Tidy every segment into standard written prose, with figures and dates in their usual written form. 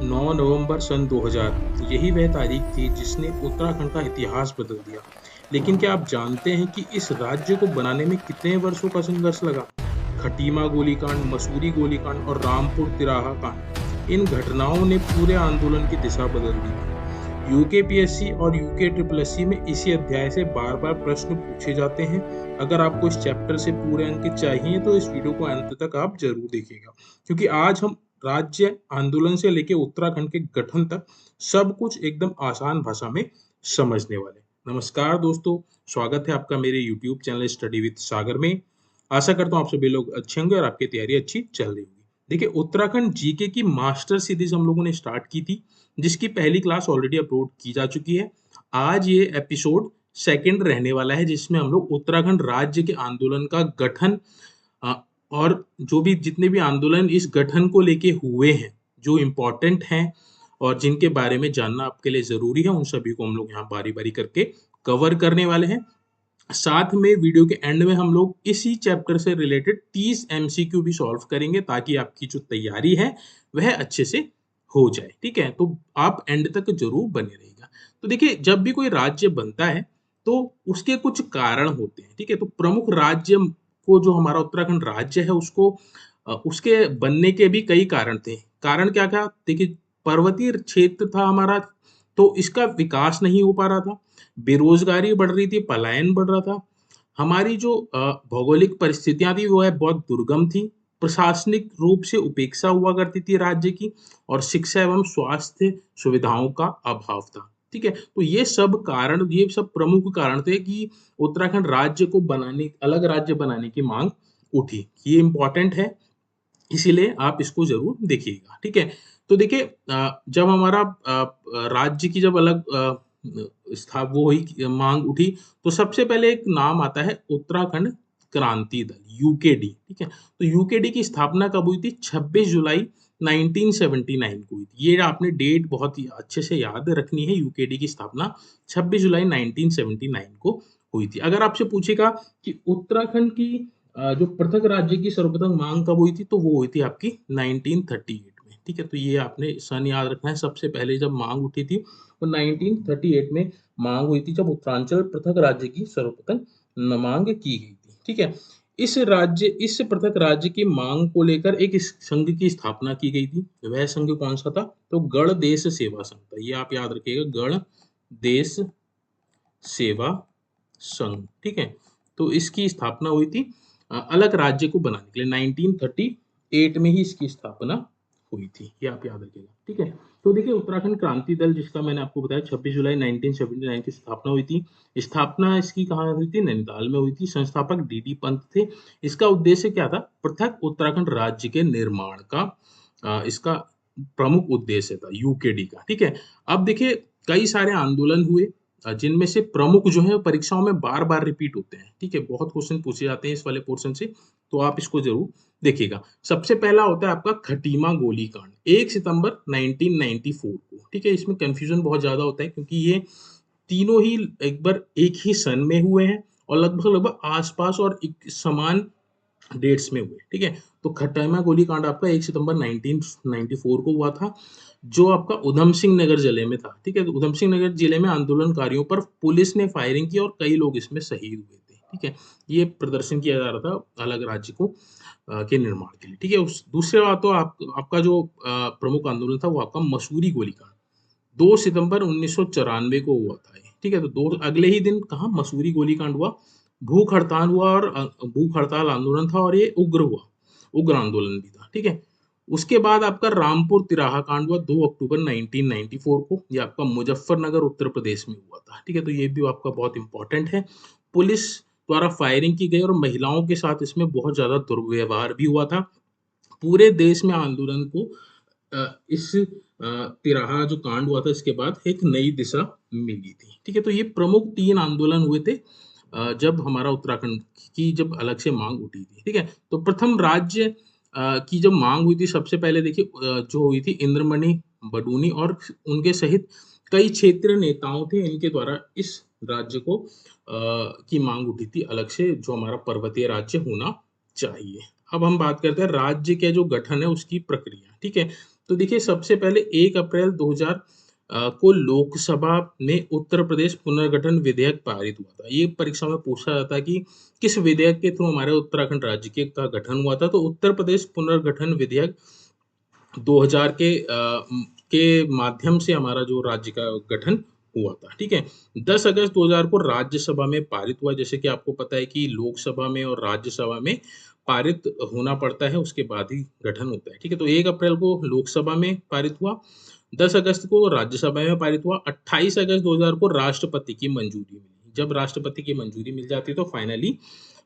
9 नवंबर सन 2000 यही वह तारीख थी जिसने उत्तराखंड का इतिहास बदल दिया। लेकिन क्या आप जानते हैं कि इस राज्य को बनाने में कितने वर्षों का संघर्ष लगा? खटीमा गोलीकांड, मसूरी गोलीकांड और रामपुर तिराहा कांड, इन घटनाओं ने पूरे आंदोलन की दिशा बदल दी थी। यूकेपीएससी और यूके ट्रिपल एससी में इसी अध्याय से बार-बार प्रश्न पूछे जाते हैं। अगर आपको इस चैप्टर से पूरे अंक चाहिए तो इस वीडियो को अंत तक आप जरूर देखिएगा, क्योंकि आज हम राज्य आंदोलन से लेके उत्तराखंड के गठन तक सब कुछ एकदम आसान भाषा में समझने वाले। नमस्कार दोस्तों, स्वागत है आपका मेरे YouTube चैनल स्टडी विद सागर में। आशा करता हूँ आप सभी लोग अच्छे होंगे और आपकी तैयारी अच्छी चल रही होगी। देखिए, उत्तराखंड जीके की मास्टर सीरीज हम लोगों ने स्टार्ट की थी, जिसकी पहली क्लास ऑलरेडी अपलोड की जा चुकी है। आज ये एपिसोड सेकंड रहने वाला है, जिसमें हम लोग उत्तराखंड राज्य के आंदोलन का गठन अ, और जो भी जितने भी आंदोलन इस गठन को लेके हुए हैं, जो इम्पोर्टेंट हैं और जिनके बारे में जानना आपके लिए ज़रूरी है, उन सभी को हम लोग यहाँ बारी-बारी करके कवर करने वाले हैं। साथ में वीडियो के एंड में हम लोग इसी चैप्टर से रिलेटेड 30 एमसीक्यू भी सॉल्व करेंगे, ताकि आपकी जो तैयारी है वह अच्छे से हो जाए। ठीक है, तो आप एंड तक जरूर बने रहिएगा। तो देखिए, जब भी कोई राज्य बनता है तो उसके कुछ कारण होते हैं। ठीक है, तो प्रमुख राज्य को जो हमारा उत्तराखंड राज्य है उसको उसके बनने के भी कई कारण थे। कारण क्या था? देखिए, पर्वतीय क्षेत्र था हमारा, तो इसका विकास नहीं हो पा रहा था, बेरोजगारी बढ़ रही थी, पलायन बढ़ रहा था। हमारी जो भौगोलिक परिस्थितियाँ थी वो है बहुत दुर्गम थी, प्रशासनिक रूप से उपेक्षा हुआ करती थी राज्य की, और शिक्षा एवं स्वास्थ्य सुविधाओं का अभाव था। ठीक है, तो ये सब कारण, ये सब प्रमुख कारण थे कि उत्तराखंड राज्य को बनाने, अलग राज्य बनाने की मांग उठी। ये इम्पोर्टेंट है, इसीलिए आप इसको ज़रूर देखिएगा, ठीक है? तो देखिए, जब हमारा राज्य की जब अलग वो हुई, माँग उठी, तो सबसे पहले एक नाम आता है उत्तराखंड क्रांति दल, यूकेडी, ठीक है? तो यूकेडी की स्थापना कब हुई थी? 26 जुलाई 1979 को हुई थी। ये आपने डेट बहुत ही अच्छे से याद रखनी है, यूकेडी की स्थापना 26 जुलाई 1979 को हुई थी। अगर आपसे पूछेगा कि उत्तराखंड की जो पृथक राज्य की सर्वप्रथम मांग कब हुई थी, तो वो हुई थी आपकी 1938 में। ठीक है, तो ये आपने सन याद रखना है। सबसे पहले जब मांग उठी थी वो 1938 में मांग हुई थी, जब उत्तरांचल पृथक राज्य की सर्वप्रथम मांग की गई थी। ठीक है, इस पृथक राज्य की मांग को लेकर एक संघ की स्थापना की गई थी। वह संघ कौन सा था? तो गण देश सेवा संघ था। ये आप याद रखिएगा, गण देश सेवा संघ। ठीक है, तो इसकी स्थापना हुई थी अलग राज्य को बनाने के लिए। 1938 में ही इसकी स्थापना हुई थी, ये आप याद रखिएगा। ठीक है, तो देखिए, उत्तराखंड क्रांति दल, जिसका मैंने आपको बताया 26 जुलाई 1979 की स्थापना हुई थी। स्थापना इसकी कहाँ हुई थी? नैनीताल में हुई थी। संस्थापक डीडी पंत थे। इसका उद्देश्य क्या था? पृथक उत्तराखंड राज्य के निर्माण का इसका प्रमुख उद्देश्य था, यूकेडी का। ठीक है, अब देखिए, कई सारे आंदोलन हुए, जिनमें से प्रमुख जो है परीक्षाओं में बार-बार रिपीट होते हैं। ठीक है, बहुत क्वेश्चन पूछे जाते हैं इस वाले पोर्शन से, तो आप इसको ज़रूर देखिएगा। सबसे पहला होता है आपका खटीमा गोलीकांड, 1 सितंबर 1994 को। ठीक है, इसमें कन्फ्यूज़न बहुत ज़्यादा होता है, क्योंकि ये तीनों ही एक बार एक ही सन में हुए हैं और लगभग-लगभग आस-पास और एक समान डेट्स में हुए। ठीक है, तो खटीमा गोलीकांड आपका 1 सितंबर 1994 को हुआ था, जो आपका ऊधम सिंह नगर जिले में था। ठीक है, तो ऊधम सिंह नगर जिले में आंदोलनकारियों पर पुलिस ने फायरिंग की और कई लोग इसमें शहीद हुए थे। ठीक है, ये प्रदर्शन किया जा रहा था अलग राज्य को के निर्माण के लिए। ठीक है, उस दूसरे बात, तो आपका जो प्रमुख आंदोलन था वो आपका मसूरी गोलीकांड 2 सितंबर 1994 को हुआ था ये। ठीक है, तो दो अगले ही दिन कहाँ मसूरी गोलीकांड हुआ, भूख हड़ताल हुआ, और भूख हड़ताल आंदोलन था, और ये उग्र आंदोलन भी था। ठीक है, उसके बाद आपका रामपुर तिराहा कांड हुआ 2 अक्टूबर 1994 को। ये आपका मुजफ्फरनगर उत्तर प्रदेश में हुआ था। ठीक है, तो ये भी आपका बहुत इंपॉर्टेंट है। पुलिस द्वारा फायरिंग की गई और महिलाओं के साथ इसमें बहुत ज्यादा दुर्व्यवहार भी हुआ था। पूरे देश में आंदोलन को इस तिराहा जो कांड हुआ था, इसके बाद एक नई दिशा मिली थी। ठीक है, तो ये प्रमुख 3 आंदोलन हुए थे जब हमारा उत्तराखंड की जब अलग से मांग उठी थी। ठीक है, तो प्रथम राज्य की जब मांग हुई थी, सबसे पहले देखिए जो हुई थी इंद्रमणि बडूनी और उनके सहित कई क्षेत्रीय नेताओं थे, इनके द्वारा इस राज्य को की मांग उठी थी अलग से, जो हमारा पर्वतीय राज्य होना चाहिए। अब हम बात करते हैं राज्य के जो गठन है उसकी प्रक्रिया। ठीक है, तो देखिए सबसे पहले 1 अप्रैल 2000 को लोकसभा में उत्तर प्रदेश पुनर्गठन विधेयक पारित हुआ था। ये परीक्षा में पूछा जाता है कि किस विधेयक के थ्रू हमारे उत्तराखंड राज्य के का गठन हुआ था, तो उत्तर प्रदेश पुनर्गठन विधेयक 2000 के माध्यम से हमारा जो राज्य का गठन हुआ था, ठीक है। 10 अगस्त 2000 को राज्यसभा में पारित हुआ। जैसे कि आपको पता है कि लोकसभा में और राज्यसभा में पारित होना पड़ता है, उसके बाद ही गठन होता है, ठीक है। तो 1 अप्रैल को लोकसभा में पारित हुआ, 10 अगस्त को राज्यसभा में पारित हुआ, 28 अगस्त 2000 को राष्ट्रपति की मंजूरी मिली। जब राष्ट्रपति की मंजूरी मिल जाती है तो फाइनली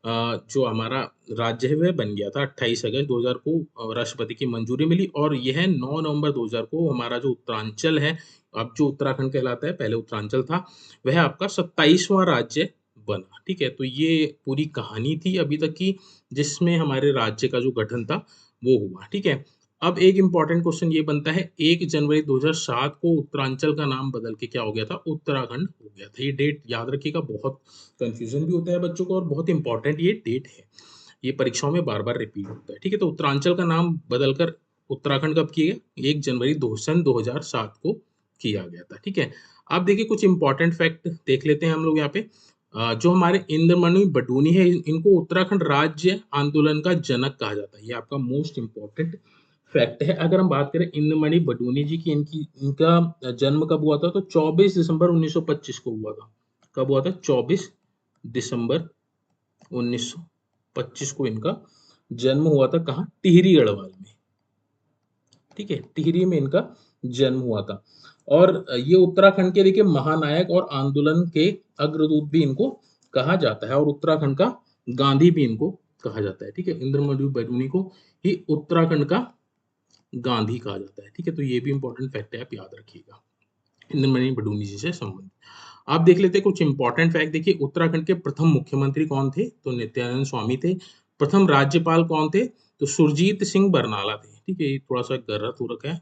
जो हमारा राज्य है वह बन गया था। 28 अगस्त 2000 को राष्ट्रपति की मंजूरी मिली और यह 9 नवंबर 2000 को हमारा जो उत्तरांचल है, अब जो उत्तराखंड कहलाता है, पहले उत्तरांचल था, वह आपका 27वां राज्य बना, ठीक है। तो ये पूरी कहानी थी अभी तक की, जिसमें हमारे राज्य का जो गठन था वो हुआ, ठीक है। अब एक इम्पोर्टेंट क्वेश्चन ये बनता है, 1 जनवरी 2007 को उत्तरांचल का नाम बदल के क्या हो गया था? उत्तराखंड हो गया था। ये डेट याद रखिएगा, बहुत कंफ्यूजन भी होता है बच्चों को और बहुत इंपॉर्टेंट ये डेट है। ये परीक्षाओं में बार-बार रिपीट होता है, ठीक है। तो उत्तरांचल का नाम बदलकर उत्तराखंड कब किया गया? 1 जनवरी सन 2007 को किया गया था, ठीक है। अब देखिए कुछ इंपॉर्टेंट फैक्ट देख लेते हैं हम लोग यहाँ पे। जो हमारे इंद्रमणि बडूनी है, इनको उत्तराखंड राज्य आंदोलन का जनक कहा जाता है। ये आपका मोस्ट इम्पोर्टेंट फैक्ट है। अगर हम बात करें इंद्रमणि बडूनी जी की, इनका जन्म कब हुआ था? तो 24 दिसंबर 1925 को हुआ था। कब हुआ था? 24 दिसंबर 1925 को इनका जन्म हुआ था। कहाँ? टिहरी गढ़वाल में, ठीक है। टिहरी में इनका जन्म हुआ था और ये उत्तराखंड के देखिए महानायक और आंदोलन के अग्रदूत भी इनको कहा जाता है और उत्तराखंड का गांधी भी इनको कहा जाता है, ठीक है। इंद्रमणि बडूनी को ही उत्तराखंड का गांधी कहा जाता है, ठीक है। तो ये भी इंपॉर्टेंट फैक्ट है, आप याद रखिएगा, इंद्रमणि बडूनी जी से संबंधित। आप देख लेते हैं कुछ इंपॉर्टेंट फैक्ट। देखिए उत्तराखंड के प्रथम मुख्यमंत्री कौन थे? तो नित्यानंद स्वामी थे। प्रथम राज्यपाल कौन थे? तो सुरजीत सिंह बरनाला थे, ठीक है। ये थोड़ा सा गलत हो रखा है,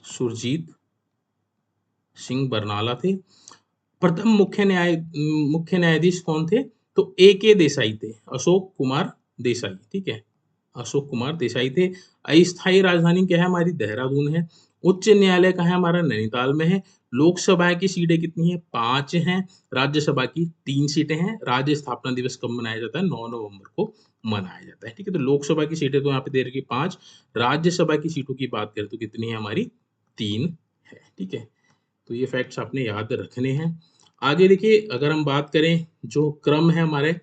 सुरजीत सिंह बरनाला थे। प्रथम मुख्य न्यायाधीश कौन थे? तो A.K. देसाई थे, अशोक कुमार देसाई, ठीक है। अशोक कुमार देसाई थे। अस्थायी राजधानी क्या है हमारी? देहरादून है। उच्च न्यायालय कहाँ है हमारा? नैनीताल में है। लोकसभा की सीटें कितनी है? 5 हैं। राज्यसभा की 3 सीटें हैं। राज्य स्थापना दिवस कब मनाया जाता है? 9 नवंबर को मनाया जाता है, ठीक है। तो लोकसभा की सीटें तो यहाँ पे दे रखी 5, राज्यसभा की सीटों की बात करें तो कितनी है हमारी? 3 है, ठीक है। तो ये फैक्ट्स आपने याद रखने हैं। आगे देखिए अगर हम बात करें जो क्रम है हमारे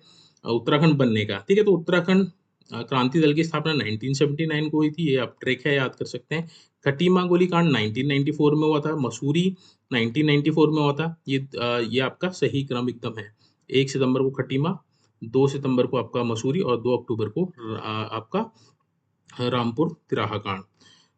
उत्तराखंड बनने का, ठीक है। तो उत्तराखंड क्रांति दल की स्थापना 1979 को हुई थी, ये आप ट्रिक है याद कर सकते हैं। खटीमा गोलीकांड 1994 में हुआ था। मसूरी 1994 में हुआ था। ये आपका सही क्रम एकदम है। 1 सितंबर को खटीमा, 2 सितंबर को आपका मसूरी और 2 अक्टूबर को आपका रामपुर तिराहा कांड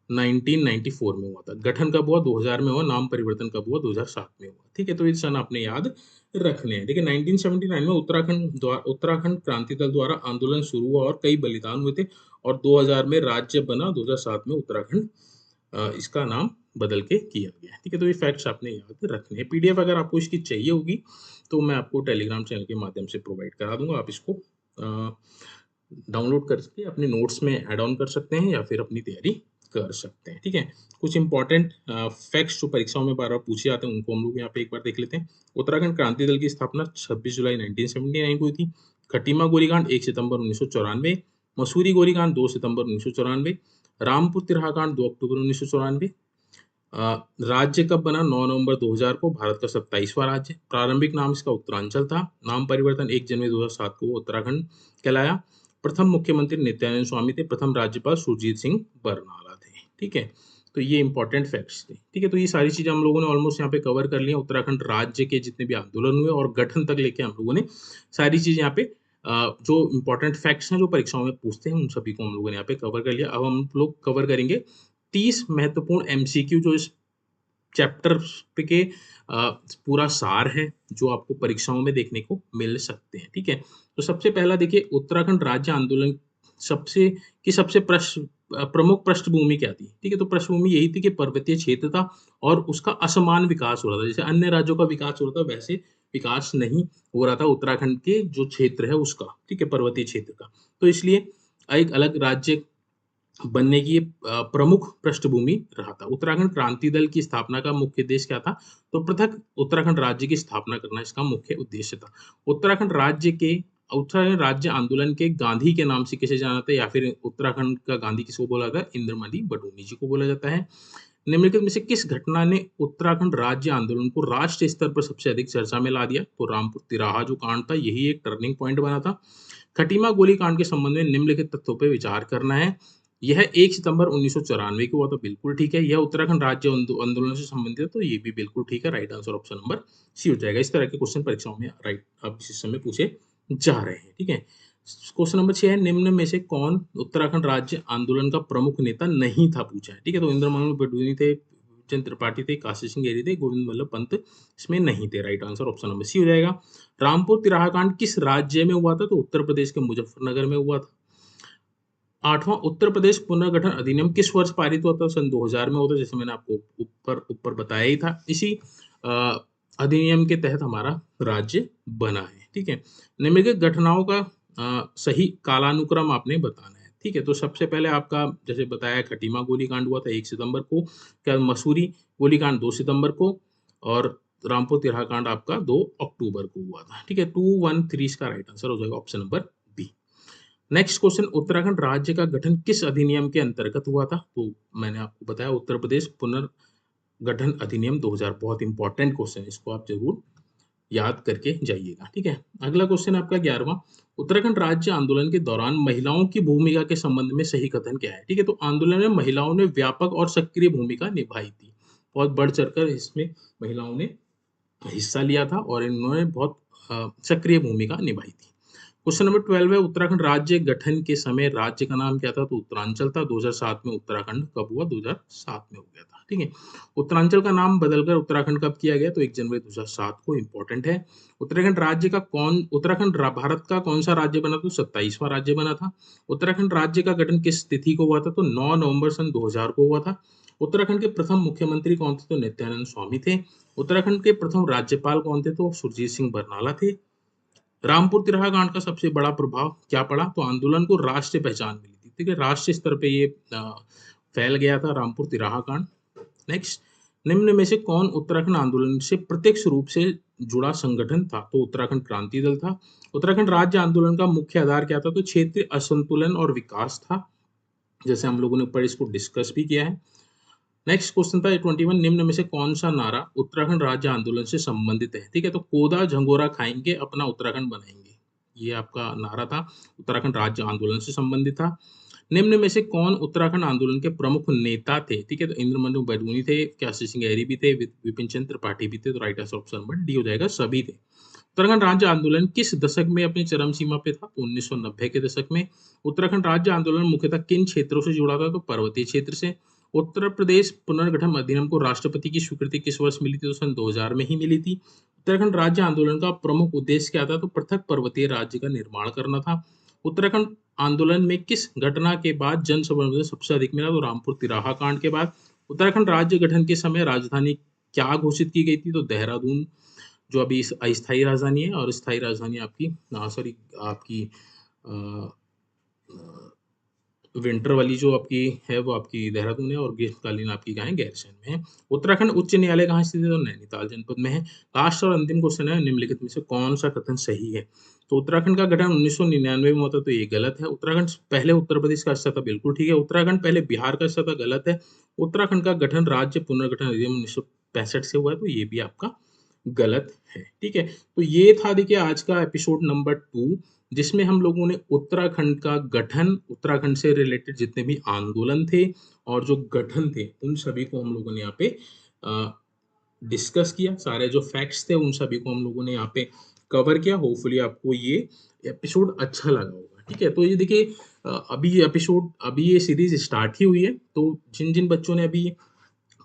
1994 में हुआ था। गठन कब हुआ? 2000 में हुआ। नाम परिवर्तन कब हुआ? 2007 में हुआ, ठीक है। तो ये सन आपने याद रखने हैं। देखिए 1979 में उत्तराखंड क्रांति दल द्वारा आंदोलन शुरू हुआ और कई बलिदान हुए थे और 2000 में राज्य बना। 2007 में उत्तराखंड इसका नाम बदल के किया गया, ठीक है। तो ये फैक्ट्स आपने याद रखने हैं। पीडीएफ अगर आपको इसकी चाहिए होगी तो मैं आपको टेलीग्राम चैनल के माध्यम से प्रोवाइड करा दूंगा। आप इसको डाउनलोड करके अपने नोट्स में ऐड ऑन कर सकते हैं या फिर अपनी तैयारी कर सकते हैं, ठीक है। कुछ इंपॉर्टेंट फैक्ट्स जो परीक्षाओं में बार-बार पूछे जाते हैं उनको हम लोग यहाँ पे एक बार देख लेते हैं। उत्तराखंड क्रांति दल की स्थापना 26 जुलाई 1979 को हुई थी। खटीमा गोलीकांड 1 सितंबर 1994, मसूरी गोलीकांड 2 सितंबर 1994, रामपुर तिराहा कांड 2 अक्टूबर 1994। राज्य कब बना? 9 नवंबर 2000 को, भारत का 27वां राज्य। प्रारंभिक नाम इसका उत्तरांचल था। नाम परिवर्तन 1 जनवरी 2007 को उत्तराखंड कहलाया। प्रथम मुख्यमंत्री नित्यानंद स्वामी थे। प्रथम राज्यपाल सुरजीत सिंह बरनाला थे, ठीक है। तो ये इंपॉर्टेंट फैक्ट्स थे, ठीक है। तो ये सारी चीजें हम लोगों ने ऑलमोस्ट यहाँ पे कवर कर लिया। उत्तराखंड राज्य के जितने भी आंदोलन हुए और गठन तक लेके हम लोगों ने सारी चीजें यहाँ पे जो इंपॉर्टेंट फैक्ट्स हैं जो परीक्षाओं में पूछते हैं उन सभी को हम लोगों ने यहाँ पे कवर कर लिया। अब हम लोग कवर करेंगे 30 महत्वपूर्ण एमसीक्यू जो इस चैप्टर के पूरा सार है, जो आपको परीक्षाओं में देखने को मिल सकते हैं, ठीक है। तो सबसे पहला देखिए उत्तराखंड राज्य आंदोलन सबसे प्रमुख पृष्ठभूमि क्या थी, ठीक है। तो पृष्ठभूमि यही थी कि पर्वतीय क्षेत्र था और उसका असमान विकास हो रहा था। जैसे अन्य राज्यों का विकास हो रहा था वैसे विकास नहीं हो रहा था उत्तराखंड के जो क्षेत्र है उसका, ठीक है, पर्वतीय क्षेत्र का। तो इसलिए एक अलग राज्य बनने की ये प्रमुख पृष्ठभूमि रहा था। उत्तराखंड क्रांति दल की स्थापना का मुख्य उद्देश्य क्या था? तो पृथक उत्तराखंड राज्य की स्थापना करना इसका मुख्य उद्देश्य था। उत्तराखंड राज्य आंदोलन के गांधी के नाम से किसे जाना जाता है, या फिर उत्तराखंड का गांधी किसको बोला जाता है? इंद्रमणि बडोनी जी को बोला जाता है। निम्नलिखित में से किस घटना ने उत्तराखंड राज्य आंदोलन को राष्ट्रीय स्तर पर सबसे अधिक चर्चा में ला दिया? तो रामपुर तिराहा जो कांड था, यही एक टर्निंग पॉइंट बना था। खटीमा गोलीकांड के संबंध में निम्नलिखित तथ्यों पर विचार करना है। यह 1 सितंबर 1994 को हुआ, तो बिल्कुल ठीक है। यह उत्तराखंड राज्य आंदोलन से संबंधित है, तो ये भी बिल्कुल ठीक है। Right answer option number C हो जाएगा। इस तरह के क्वेश्चन परीक्षाओं में राइट अब इस समय पूछे जा रहे हैं। ठीक है। क्वेश्चन नंबर 6 है, निम्न में से कौन उत्तराखंड राज्य आंदोलन का प्रमुख नेता नहीं था, पूछा है। ठीक है, तो इंद्रमणि बडोनी थे, चंद्र त्रिपाठी थे, काशी सिंह गिरी थे, गोविंद वल्लभ पंत इसमें नहीं थे। Right answer option number C हो जाएगा। रामपुर तिराहा कांड किस राज्य में हुआ था? तो उत्तर प्रदेश के मुजफ्फरनगर में हुआ था। 8वां उत्तर प्रदेश पुनर्गठन अधिनियम किस वर्ष पारित हुआ था? सन 2000 में हुआ था, जैसे मैंने आपको ऊपर ऊपर बताया ही था। इसी अ, अधिनियम के तहत हमारा राज्य बना है। ठीक है। निम्नलिखित घटनाओं का सही कालानुक्रम आपने बताना है। ठीक है, तो सबसे पहले आपका जैसे बताया खटीमा गोलीकांड हुआ था 1 सितंबर को, क्या मसूरी गोलीकांड 2 सितंबर को, और रामपुर तिराहा कांड आपका 2 अक्टूबर को हुआ था। ठीक है, 213 इसका राइट आंसर हो जाएगा option number B. Next question, Uttarakhand राज्य का गठन किस अधिनियम के अंतर्गत हुआ था? तो मैंने आपको बताया उत्तर प्रदेश पुनर्गठन अधिनियम 2000। बहुत इंपॉर्टेंट क्वेश्चन, इसको आप जरूर याद करके जाइएगा। ठीक है। अगला क्वेश्चन आपका 11वां, उत्तराखंड राज्य आंदोलन के दौरान महिलाओं की भूमिका के संबंध में सही कथन क्या है? ठीक है, तो आंदोलन में महिलाओं ने व्यापक और सक्रिय भूमिका निभाई थी। बहुत बढ़ चढ़कर इसमें महिलाओं ने हिस्सा लिया था और इन्होंने बहुत सक्रिय भूमिका निभाई थी। क्वेश्चन नंबर 12 है, उत्तराखंड राज्य गठन के समय राज्य का नाम क्या था? तो उत्तरांचल था। 2007 में उत्तराखंड कब हुआ? 2007 में हो गया था। ठीक है। उत्तरांचल का नाम बदलकर उत्तराखंड कब किया गया? तो 1 जनवरी 2007 को। इंपॉर्टेंट है। उत्तराखंड भारत का कौन सा राज्य बना? तो 27वां राज्य बना था। उत्तराखंड राज्य का गठन किस तिथि को हुआ था? तो 9 नवंबर सन 2000 को हुआ था। उत्तराखंड के प्रथम मुख्यमंत्री कौन थे? तो नित्यानंद स्वामी थे। उत्तराखंड के प्रथम राज्यपाल कौन थे? तो सुरजीत सिंह बरनाला थे। रामपुर तिराहा कांड का सबसे बड़ा प्रभाव क्या पड़ा? तो आंदोलन को राष्ट्रीय पहचान मिली थी। ठीक है, राष्ट्रीय स्तर पे ये फैल गया था रामपुर तिराहा कांड। नेक्स्ट, निम्न में से कौन उत्तराखंड आंदोलन से प्रत्यक्ष रूप से जुड़ा संगठन था? तो उत्तराखंड क्रांति दल था। उत्तराखंड राज्य आंदोलन का मुख्य आधार क्या था? तो क्षेत्रीय असंतुलन और विकास था, जैसे हम लोगों ने ऊपर इसको डिस्कस भी किया है। नेक्स्ट क्वेश्चन था 21, निम्न में से कौन सा नारा उत्तराखंड राज्य आंदोलन से संबंधित है? ठीक है, तो कोदा झंगोरा खाएंगे अपना उत्तराखंड बनाएंगे, ये आपका नारा था, उत्तराखंड राज्य आंदोलन से संबंधित था। निम्न में से कौन उत्तराखंड आंदोलन के प्रमुख नेता थे? ठीक है, तो इंद्रमणि बडोनी थे, काशी सिंह गहरी भी थे, विपिन चंद्र त्रिपाठी भी थे। तो right answer option number D हो जाएगा, सभी थे। उत्तराखंड राज्य आंदोलन किस दशक में अपनी चरम सीमा पे था? तो 1990 के दशक में। उत्तराखंड राज्य आंदोलन मुख्यतः किन क्षेत्रों से जुड़ा था? तो पर्वतीय क्षेत्र से। उत्तर प्रदेश पुनर्गठन अधिनियम को राष्ट्रपति की स्वीकृति किस वर्ष मिली थी? तो सन 2000 में ही मिली थी। उत्तराखंड राज्य आंदोलन का प्रमुख उद्देश्य क्या था? तो पृथक पर्वतीय राज्य का निर्माण करना था। उत्तराखंड आंदोलन में किस घटना के बाद जन समर्थन सबसे अधिक मिला? तो रामपुर तिराहा कांड के बाद। उत्तराखंड राज्य गठन के समय राजधानी क्या घोषित की गई थी? तो देहरादून, जो अभी अस्थायी राजधानी है, और स्थायी राजधानी आपकी सॉरी आपकी विंटर वाली जो आपकी है वो आपकी देहरादून है, और ग्रीष्मकालीन आपकी कहाँ है? गैरसैंण में है। उत्तराखंड उच्च न्यायालय कहाँ स्थित है? तो नैनीताल जनपद में है। लास्ट और अंतिम क्वेश्चन है, निम्नलिखित में से कौन सा कथन सही है? तो उत्तराखंड का गठन 1999 में होता, तो ये गलत है। उत्तराखंड पहले उत्तर प्रदेश का हिस्सा था, बिल्कुल ठीक है। उत्तराखंड पहले बिहार का हिस्सा था, गलत है। उत्तराखंड का गठन राज्य पुनर्गठन अधिनियम 1965 से हुआ है, तो ये भी आपका गलत है। ठीक है, तो ये था देखिए आज का एपिसोड नंबर 2, जिसमें हम लोगों ने उत्तराखंड का गठन, उत्तराखंड से रिलेटेड जितने भी आंदोलन थे और जो गठन थे, उन सभी को हम लोगों ने यहाँ पे डिस्कस किया। सारे जो फैक्ट्स थे उन सभी को हम लोगों ने यहाँ पे कवर किया। होपफुली आपको ये एपिसोड अच्छा लगा होगा। ठीक है, तो ये देखिए अभी ये सीरीज स्टार्ट ही हुई है, तो जिन जिन बच्चों ने अभी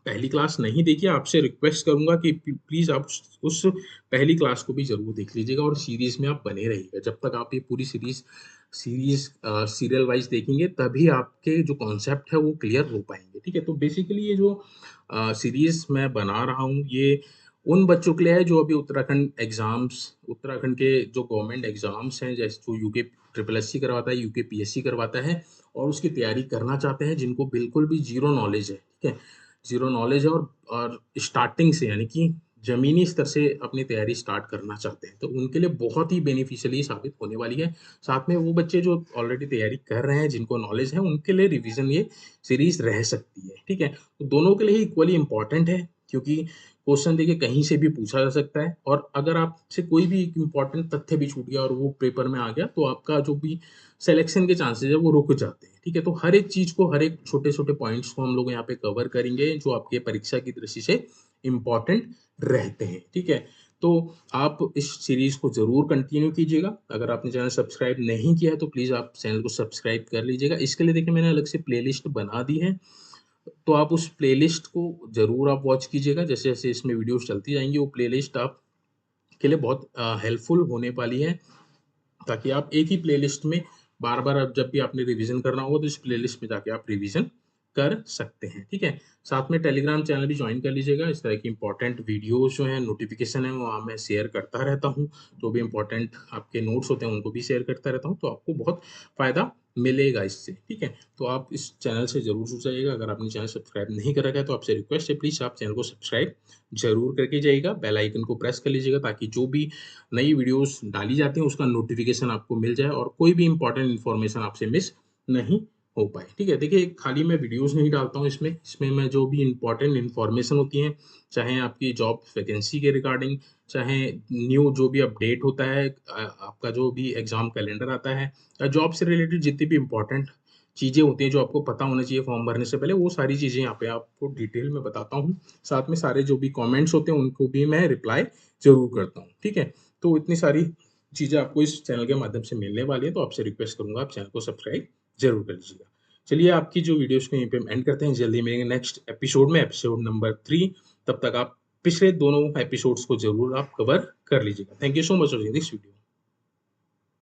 पहली क्लास नहीं देखी, आपसे रिक्वेस्ट करूंगा कि प्लीज आप उस पहली क्लास को भी जरूर देख लीजिएगा और सीरीज में आप बने रहिएगा। जब तक आप ये पूरी सीरीज सीरियल वाइज देखेंगे, तभी आपके जो कॉन्सेप्ट है वो क्लियर हो पाएंगे। ठीक है, तो बेसिकली ये जो सीरीज मैं बना रहा हूँ, ये उन बच्चों के लिए है जो अभी उत्तराखंड के जो गवर्नमेंट एग्जाम्स हैं, जैसे जो यूके ट्रिपल एससी करवाता है, यूके पीएससी करवाता है, और उसकी तैयारी करना चाहते हैं, जिनको बिल्कुल भी ज़ीरो नॉलेज है, ठीक है? ज़ीरो नॉलेज है और स्टार्टिंग से यानी कि ज़मीनी स्तर से अपनी तैयारी स्टार्ट करना चाहते हैं, तो उनके लिए बहुत ही बेनिफिशियली साबित होने वाली है। साथ में वो बच्चे जो ऑलरेडी तैयारी कर रहे हैं, जिनको नॉलेज है, उनके लिए रिवीज़न ये सीरीज़ रह सकती है, ठीक है? तो दोनों के लिए इक्वली इम्पोर्टेंट है, क्योंकि क्वेश्चन देखिए कहीं से भी पूछा जा सकता है, और अगर आपसे कोई भी एक इम्पोर्टेंट तथ्य भी छूट गया और वो पेपर में आ गया, तो आपका जो भी सिलेक्शन के चांसेस है वो रुक जाते हैं, ठीक है? तो हर एक चीज़ को, हर एक छोटे-छोटे पॉइंट्स को हम लोग यहाँ पे कवर करेंगे, जो आपके परीक्षा की दृष्टि से इम्पोर्टेंट रहते हैं, ठीक है? तो आप इस सीरीज़ को ज़रूर कंटिन्यू कीजिएगा। अगर आपने चैनल सब्सक्राइब नहीं किया है, तो प्लीज़ आप चैनल को सब्सक्राइब कर लीजिएगा। इसके लिए देखिए मैंने अलग से प्लेलिस्ट बना दी है, तो आप उस प्लेलिस्ट को ज़रूर आप वॉच कीजिएगा। जैसे-जैसे इसमें वीडियोज़ चलती जाएँगी, वो प्लेलिस्ट आप के लिए बहुत हेल्पफुल होने वाली है, ताकि आप एक ही प्लेलिस्ट में बार-बार, अब जब भी आपने रिवीजन करना होगा, तो इस प्लेलिस्ट में जाके आप रिवीजन कर सकते हैं, ठीक है? साथ में टेलीग्राम चैनल भी जॉइन कर लीजिएगा। इस तरह की इम्पोर्टेंट वीडियोज़ जो हैं, नोटिफ़िकेशन है, वहाँ मैं शेयर करता रहता हूँ। जो भी इम्पोर्टेंट आपके नोट्स होते हैं, उनको भी शेयर करता रहता हूँ, तो आपको बहुत फ़ायदा मिलेगा इससे, ठीक है? तो आप इस चैनल से ज़रूर जुड़ जाइएगा। अगर आपने चैनल सब्सक्राइब नहीं कर रखा है, तो आपसे रिक्वेस्ट है, प्लीज़ आप चैनल को सब्सक्राइब ज़रूर करके जाइएगा। बेल आइकन को प्रेस कर लीजिएगा, ताकि जो भी नई वीडियोस डाली जाती हैं, उसका नोटिफिकेशन आपको मिल जाए और कोई भी इंपॉर्टेंट इन्फॉर्मेशन आपसे मिस नहीं हो पाए, ठीक है? देखिए, खाली मैं वीडियोस नहीं डालता हूँ इसमें मैं जो भी इंपॉर्टेंट इन्फॉर्मेशन होती हैं, चाहे आपकी जॉब वैकेंसी के रिगार्डिंग, चाहे न्यू जो भी अपडेट होता है, आपका जो भी एग्ज़ाम कैलेंडर आता है, या जॉब से रिलेटेड जितनी भी इंपॉर्टेंट चीज़ें होती हैं, जो आपको पता होना चाहिए फॉर्म भरने से पहले, वो सारी चीज़ें यहाँ पे आपको डिटेल में बताता हूँ। साथ में सारे जो भी कमेंट्स होते हैं, उनको भी मैं रिप्लाई ज़रूर करता हूँ, ठीक है? तो इतनी सारी चीज़ें आपको इस चैनल के माध्यम से मिलने वाली है, तो आपसे रिक्वेस्ट करूँगा, आप चैनल को सब्सक्राइब ज़रूर कर लीजिएगा। चलिए, आपकी जो वीडियोज़ को यहीं पे हम एंड करते हैं, जल्दी मिलेंगे नेक्स्ट एपिसोड में, एपिसोड नंबर 3। तब तक आप पिछले दोनों एपिसोड्स को ज़रूर आप कवर कर लीजिएगा। Thank you so much for watching this video.